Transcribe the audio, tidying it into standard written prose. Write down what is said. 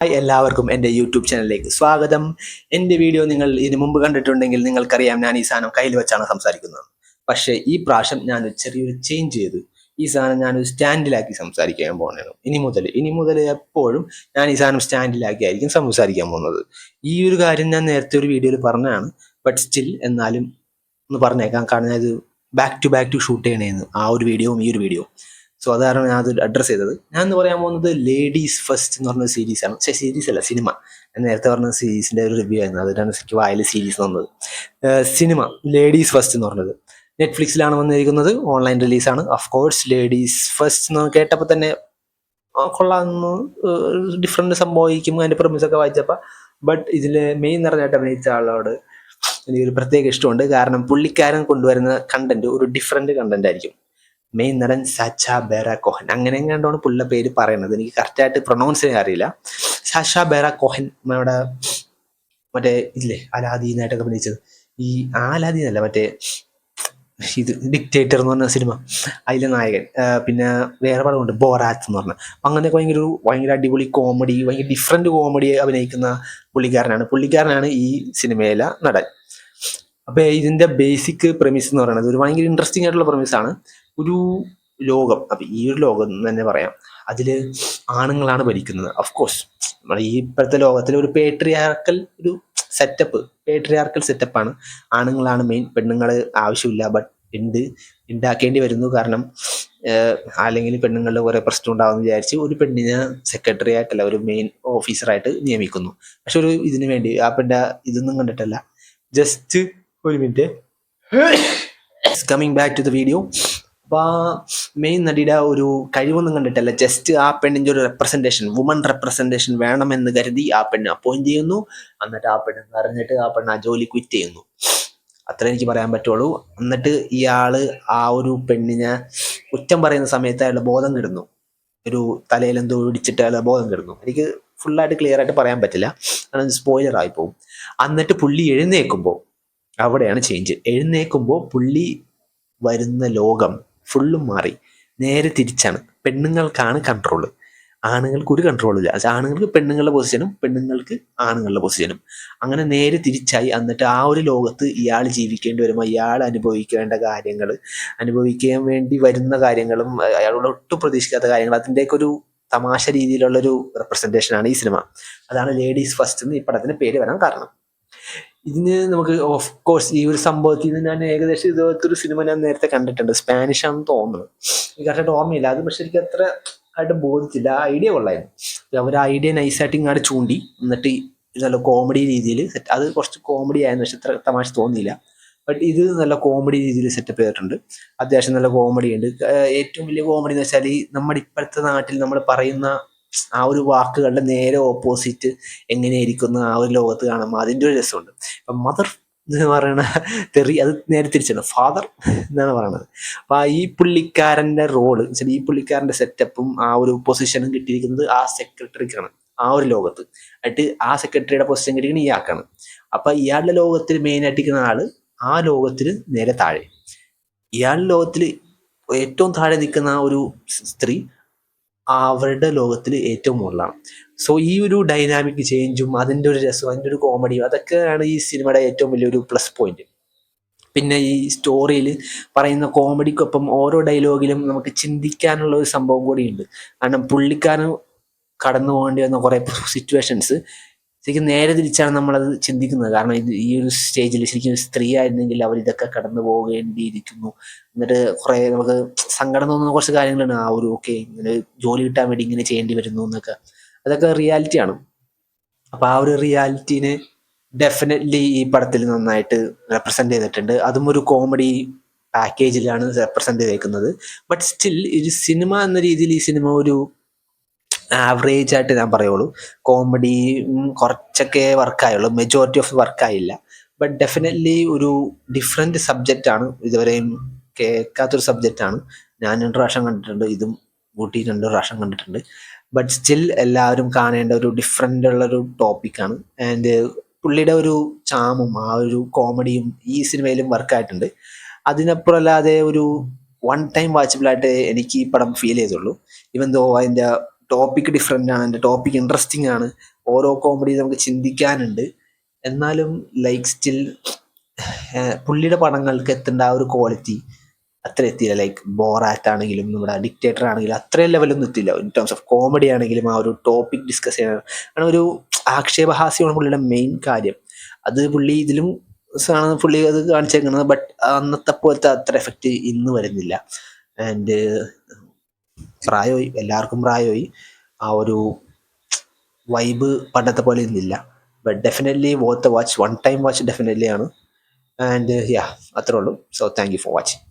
Hi എല്ലാവർക്കും എൻ്റെ YouTube ചാനലിലേക്ക് സ്വാഗതം. എൻ്റെ വീഡിയോ നിങ്ങൾ ഇതിനു മുമ്പ് കണ്ടിട്ടുണ്ടെങ്കിൽ നിങ്ങൾക്കറിയാം ഞാൻ ഈ സാധനം കയ്യിൽ വെച്ചാണ് സംസാരിക്കുന്നത്. പക്ഷേ ഈ പ്രാവശ്യം ഞാൻ ചെറിയൊരു ചേഞ്ച് ചെയ്തു. ഈ സാധനം ഞാനൊരു സ്റ്റാൻഡിലാക്കി സംസാരിക്കാൻ പോകുന്നതാണ്. ഇനി മുതൽ എപ്പോഴും ഞാൻ ഈ സാധനം സ്റ്റാൻഡിലാക്കി ആയിരിക്കും സംസാരിക്കാൻ പോകുന്നത്. ഈ ഒരു കാര്യം ഞാൻ നേരത്തെ ഒരു വീഡിയോയിൽ പറഞ്ഞതാണ്. ബട്ട് സ്റ്റിൽ എന്നാലും ഒന്ന് പറഞ്ഞേക്കാം. കാരണം ഇത് ബാക്ക് ടു ഷൂട്ട് ചെയ്യണേന്ന് ആ ഒരു വീഡിയോയും ഈ ഒരു വീഡിയോ. സോ അതാണ് ഞാൻ അത് അഡ്രസ്സ് ചെയ്തത്. ഞാൻ എന്ന് പറയാൻ പോകുന്നത് ലേഡീസ് ഫസ്റ്റ് എന്ന് പറഞ്ഞ സീരീസാണ്. പക്ഷേ സീരീസ് അല്ല, സിനിമ. ഞാൻ നേരത്തെ പറഞ്ഞ സീരീസിൻ്റെ ഒരു റിവ്യൂ ആയിരുന്നു. അതിനാണ് എനിക്ക് വായിൽ സീരീസ് വന്നത്. സിനിമ ലേഡീസ് ഫസ്റ്റ് എന്ന് പറഞ്ഞത് നെറ്റ്ഫ്ലിക്സിലാണ് വന്നിരിക്കുന്നത്. ഓൺലൈൻ റിലീസാണ്. ഓഫ് കോഴ്സ് ലേഡീസ് ഫസ്റ്റ് എന്ന് കേട്ടപ്പോൾ തന്നെ കൊള്ളാമെന്ന്, ഡിഫറെൻറ്റ് സംഭവിക്കും അതിൻ്റെ പ്രമിസൊക്കെ വായിച്ചപ്പോൾ. ബട്ട് ഇതിൽ മെയിൻ നിറഞ്ഞായിട്ട് അഭിനയിച്ച ആളോട് എനിക്കൊരു പ്രത്യേക ഇഷ്ടമുണ്ട്. കാരണം പുള്ളിക്കാരൻ കൊണ്ടുവരുന്ന കണ്ടന്റ് ഒരു ഡിഫറെൻറ്റ് കണ്ടന്റ് ആയിരിക്കും. മെയിൻ നടൻ സാച്ച ബേറ കോഹൻ, അങ്ങനെ എങ്ങാണ്ടാണ് പുള്ളിയുടെ പേര് പറയുന്നത്. എനിക്ക് കറക്റ്റായിട്ട് പ്രൊനൗൺസ് ചെയ്യാൻ അറിയില്ല. സാഷ ബേറ കോഹൻ നമ്മുടെ മറ്റേ ഇല്ലേ അലാദീനായിട്ടൊക്കെ അഭിനയിച്ചത്. ഈ അലാദീൻ അല്ല, മറ്റേ ഇത് ഡിക്റ്റേറ്റർ എന്ന് പറഞ്ഞ സിനിമ, അതിലെ നായകൻ. പിന്നെ വേറെ പടമുണ്ട് ബോറാത്ത് എന്ന് പറഞ്ഞ. അങ്ങനെയൊക്കെ ഭയങ്കര അടിപൊളി കോമഡി, ഭയങ്കര ഡിഫറെൻറ്റ് കോമഡി അഭിനയിക്കുന്ന പുള്ളിക്കാരനാണ് ഈ സിനിമയിലെ നടൻ. അപ്പോൾ ഇതിൻ്റെ ബേസിക് പ്രമിസ് എന്ന് പറയുന്നത് ഒരു ഭയങ്കര ഇൻട്രസ്റ്റിംഗ് ആയിട്ടുള്ള പ്രമിസാണ്. ഒരു ലോകം, അപ്പം ഈ ഒരു ലോകം എന്ന് തന്നെ പറയാം, അതിൽ ആണുങ്ങളാണ് ഭരിക്കുന്നത്. ഓഫ് കോഴ്സ് നമ്മുടെ ഈ ഇപ്പോഴത്തെ ലോകത്തിൽ ഒരു പേട്രിയാർക്കൽ സെറ്റപ്പാണ്. ആണുങ്ങളാണ് മെയിൻ, പെണ്ണുങ്ങൾ ആവശ്യമില്ല. ബട്ട് ഉണ്ടാക്കേണ്ടി വരുന്നു. കാരണം അല്ലെങ്കിൽ പെണ്ണുങ്ങളുടെ കുറേ പ്രശ്നം ഉണ്ടാകുമെന്ന് വിചാരിച്ച് ഒരു പെണ്ണിനെ സെക്രട്ടറി ആയിട്ടല്ല, ഒരു മെയിൻ ഓഫീസറായിട്ട് നിയമിക്കുന്നു. പക്ഷെ ഒരു ഇതിനു വേണ്ടി ആ പെണ്ണിൻ്റെ ഇതൊന്നും കണ്ടിട്ടല്ല. ജസ്റ്റ് ഒരു minute, coming back to the video. അപ്പോൾ ആ മെയിൻ നടിയുടെ ഒരു കഴിവൊന്നും കണ്ടിട്ടല്ല, ജസ്റ്റ് ആ പെണ്ണിൻ്റെ ഒരു വുമൺ റെപ്രസെൻറ്റേഷൻ വേണമെന്ന് കരുതി ആ പെണ്ണ് അപ്പോയിന്റ് ചെയ്യുന്നു. എന്നിട്ട് ആ പെണ്ണ് അറിഞ്ഞിട്ട് ആ പെണ്ണ് ആ ജോലി ക്വിറ്റ് ചെയ്യുന്നു. അത്ര എനിക്ക് പറയാൻ പറ്റുള്ളൂ. എന്നിട്ട് ഇയാള് ആ ഒരു പെണ്ണിനെ കുറ്റം പറയുന്ന സമയത്ത് അയാളുടെ ബോധം കെടുന്നു. ഒരു തലയിലെന്തോ ഇടിച്ചിട്ട് അയാളുടെ ബോധം കെടുന്നു. എനിക്ക് ഫുള്ളായിട്ട് ക്ലിയർ ആയിട്ട് പറയാൻ പറ്റില്ല, കാരണം സ്പോയിലർ ആയി പോകും. എന്നിട്ട് പുള്ളി എഴുന്നേൽക്കുമ്പോൾ അവിടെയാണ് ചേഞ്ച്. എഴുന്നേൽക്കുമ്പോൾ പുള്ളി വരുന്ന ലോകം ഫുള്ളും മാറി. നേരെ തിരിച്ചാണ്. പെണ്ണുങ്ങൾക്കാണ് കൺട്രോള്, ആണുങ്ങൾക്ക് ഒരു കൺട്രോളില്ല. ആണുങ്ങൾക്ക് പെണ്ണുങ്ങളുടെ പൊസിഷനും പെണ്ണുങ്ങൾക്ക് ആണുങ്ങളുടെ പൊസിഷനും അങ്ങനെ നേരെ തിരിച്ചായി. എന്നിട്ട് ആ ഒരു ലോകത്ത് ഇയാൾ ജീവിക്കേണ്ടി വരുമ്പോൾ ഇയാൾ അനുഭവിക്കേണ്ട കാര്യങ്ങൾ, അനുഭവിക്കാൻ വേണ്ടി വരുന്ന കാര്യങ്ങളും അയാളോട് ഒട്ടും പ്രതീക്ഷിക്കാത്ത കാര്യങ്ങൾ, അതിൻ്റെയൊക്കെ ഒരു തമാശ രീതിയിലുള്ളൊരു റെപ്രസെൻറ്റേഷനാണ് ഈ സിനിമ. അതാണ് ലേഡീസ് ഫസ്റ്റ് എന്ന് ഈ പടത്തിന് പേര് വരാൻ കാരണം. ഇതിന് നമുക്ക് ഓഫ് കോഴ്സ് ഈ ഒരു സംഭവത്തിൽ നിന്ന് ഞാൻ ഏകദേശം ഇതുപോലത്തെ ഒരു സിനിമ ഞാൻ നേരത്തെ കണ്ടിട്ടുണ്ട്. സ്പാനിഷ് ആണെന്ന് തോന്നുന്നു, എനിക്ക് കറക്റ്റായിട്ട് ഓർമ്മയില്ല. അത് പക്ഷെ എനിക്ക് അത്ര ആയിട്ട് ബോധിച്ചില്ല. ആ ഐഡിയ കൊള്ളായിരുന്നു. അവർ ഐഡിയ നൈസായിട്ട് ഇങ്ങോട്ട് ചൂണ്ടി, എന്നിട്ട് നല്ല കോമഡി രീതിയിൽ സെറ്റ്. അത് കുറച്ച് കോമഡി ആയിരുന്നു, പക്ഷെ ഇത്ര തമാശ തോന്നിയില്ല. ബട്ട് ഇത് നല്ല കോമഡി രീതിയിൽ സെറ്റപ്പ് ചെയ്തിട്ടുണ്ട്. അത്യാവശ്യം നല്ല കോമഡി ഉണ്ട്. ഏറ്റവും വലിയ കോമഡി എന്ന് വെച്ചാൽ ഈ നമ്മുടെ ഇപ്പോഴത്തെ നാട്ടിൽ നമ്മൾ പറയുന്ന ആ ഒരു വാക്കുകളുടെ നേരെ ഓപ്പോസിറ്റ് എങ്ങനെയായിരിക്കുന്ന ആ ഒരു ലോകത്ത് കാണുമ്പോൾ അതിൻ്റെ ഒരു രസമുണ്ട്. ഇപ്പം മദർ എന്ന് പറയുന്ന തെറി, അത് നേരെ തിരിച്ചാണ് ഫാദർ എന്നാണ് പറയുന്നത്. അപ്പം ഈ പുള്ളിക്കാരൻ്റെ റോള് വെച്ചാൽ ഈ പുള്ളിക്കാരൻ്റെ സെറ്റപ്പും ആ ഒരു പൊസിഷനും കിട്ടിയിരിക്കുന്നത് ആ സെക്രട്ടറിക്കാണ് ആ ഒരു ലോകത്ത്. ആയിട്ട് ആ സെക്രട്ടറിയുടെ പൊസിഷൻ കിട്ടിയിരിക്കുന്നത് ഇയാൾക്കാണ്. അപ്പം ഇയാളുടെ ലോകത്തിൽ മെയിനായിട്ട് ഇരിക്കുന്ന ആള് ആ ലോകത്തിൽ നേരെ താഴെ, ഇയാളുടെ ലോകത്തിൽ ഏറ്റവും താഴെ നിൽക്കുന്ന ഒരു സ്ത്രീ അവരുടെ ലോകത്തിൽ ഏറ്റവും മുകളിലാണ്. സോ ഈ ഒരു ഡൈനാമിക് ചേഞ്ചും അതിൻ്റെ ഒരു രസവും അതിൻ്റെ ഒരു കോമഡിയും അതൊക്കെയാണ് ഈ സിനിമയുടെ ഏറ്റവും വലിയൊരു പ്ലസ് പോയിന്റ്. പിന്നെ ഈ സ്റ്റോറിയിൽ പറയുന്ന കോമഡിക്കൊപ്പം ഓരോ ഡയലോഗിലും നമുക്ക് ചിന്തിക്കാനുള്ള ഒരു സംഭവം കൂടിയുണ്ട്. കാരണം പുള്ളിക്കാരൻ കടന്നു പോകേണ്ടി വന്ന കുറേ സിറ്റുവേഷൻസ് ശരിക്കും നേരെ തിരിച്ചാണ് നമ്മളത് ചിന്തിക്കുന്നത്. കാരണം ഈ ഒരു സ്റ്റേജിൽ ശരിക്കും സ്ത്രീ ആയിരുന്നെങ്കിൽ അവർ ഇതൊക്കെ കടന്നു പോകേണ്ടിയിരിക്കുന്നു. എന്നിട്ട് കുറേ നമുക്ക് സങ്കടം തോന്നുന്ന കുറച്ച് കാര്യങ്ങളാണ്. ആ ഒരു ഇങ്ങനെ ജോലി കിട്ടാൻ വേണ്ടി ഇങ്ങനെ ചെയ്യേണ്ടി വരുന്നു എന്നൊക്കെ, അതൊക്കെ റിയാലിറ്റിയാണ്. അപ്പം ആ ഒരു റിയാലിറ്റീനെ ഡെഫിനറ്റ്ലി ഈ പടത്തിൽ നന്നായിട്ട് റെപ്രസെൻ്റ് ചെയ്തിട്ടുണ്ട്. അതും ഒരു കോമഡി പാക്കേജിലാണ് റെപ്രസെൻ്റ് ചെയ്തേക്കുന്നത്. ബട്ട് സ്റ്റിൽ ഒരു സിനിമ എന്ന രീതിയിൽ ഈ സിനിമ ഒരു ആവറേജ് ആയിട്ട് ഞാൻ പറയുള്ളൂ. കോമഡി കുറച്ചൊക്കെ വർക്കായുള്ളൂ, മെജോറിറ്റി ഓഫ് വർക്കായില്ല. ബട്ട് ഡെഫിനറ്റ്ലി ഒരു ഡിഫറെൻറ്റ് സബ്ജക്റ്റാണ്, ഇതുവരെയും കേൾക്കാത്തൊരു സബ്ജക്റ്റാണ്. ഞാൻ 2 പ്രാവശ്യം കണ്ടിട്ടുണ്ട്, ഇതും കൂട്ടി 2 പ്രാവശ്യം കണ്ടിട്ടുണ്ട്. ബട്ട് സ്റ്റിൽ എല്ലാവരും കാണേണ്ട ഒരു ഡിഫറെൻ്റ് ഉള്ളൊരു ടോപ്പിക്കാണ്. ആൻഡ് പുള്ളിയുടെ ഒരു ചാമും ആ ഒരു കോമഡിയും ഈ സിനിമയിലും വർക്കായിട്ടുണ്ട്. അതിനപ്പുറമല്ലാതെ ഒരു വൺ ടൈം വാച്ചബിളായിട്ട് എനിക്ക് ഈ പടം ഫീൽ ചെയ്തുള്ളൂ. ഇവൻ ദോ അതിൻ്റെ ടോപ്പിക് ഡിഫറെൻ്റ് ആണ്, എൻ്റെ ടോപ്പിക് ഇൻട്രസ്റ്റിംഗ് ആണ്, ഓരോ കോമഡി നമുക്ക് ചിന്തിക്കാനുണ്ട്. എന്നാലും ലൈക്ക് സ്റ്റിൽ പുള്ളിയുടെ പടങ്ങൾക്ക് എത്തേണ്ട ആ ഒരു ക്വാളിറ്റി അത്ര എത്തിയില്ല. ലൈക്ക് ബോറാറ്റ് ആണെങ്കിലും നമ്മുടെ ഡിക്റ്റേറ്റർ ആണെങ്കിലും അത്രയും ലെവലൊന്നും എത്തിയില്ല. ഇൻ ടേംസ് ഓഫ് കോമഡി ആണെങ്കിലും ആ ഒരു ടോപ്പിക് ഡിസ്കസ് ചെയ്യാൻ അങ്ങനെ ഒരു ആക്ഷേപഹാസ്യമാണ് പുള്ളിയുടെ മെയിൻ കാര്യം. അത് പുള്ളി ഇതിലും ആണ് പുള്ളി അത് കാണിച്ചേക്കുന്നത്. ബട്ട് അന്നത്തെ പോലത്തെ അത്ര എഫക്റ്റ് ഇന്ന് വരുന്നില്ല. ആൻഡ് പ്രായമായി, എല്ലാവർക്കും പ്രായമായി, ആ ഒരു വൈബ് പണ്ടത്തെ പോലെ ഇന്നില്ല. But definitely worth watch, one time watch definitely ആണ്. ആൻഡ് യാ, അത്രേ ഉള്ളൂ. So thank you for watching.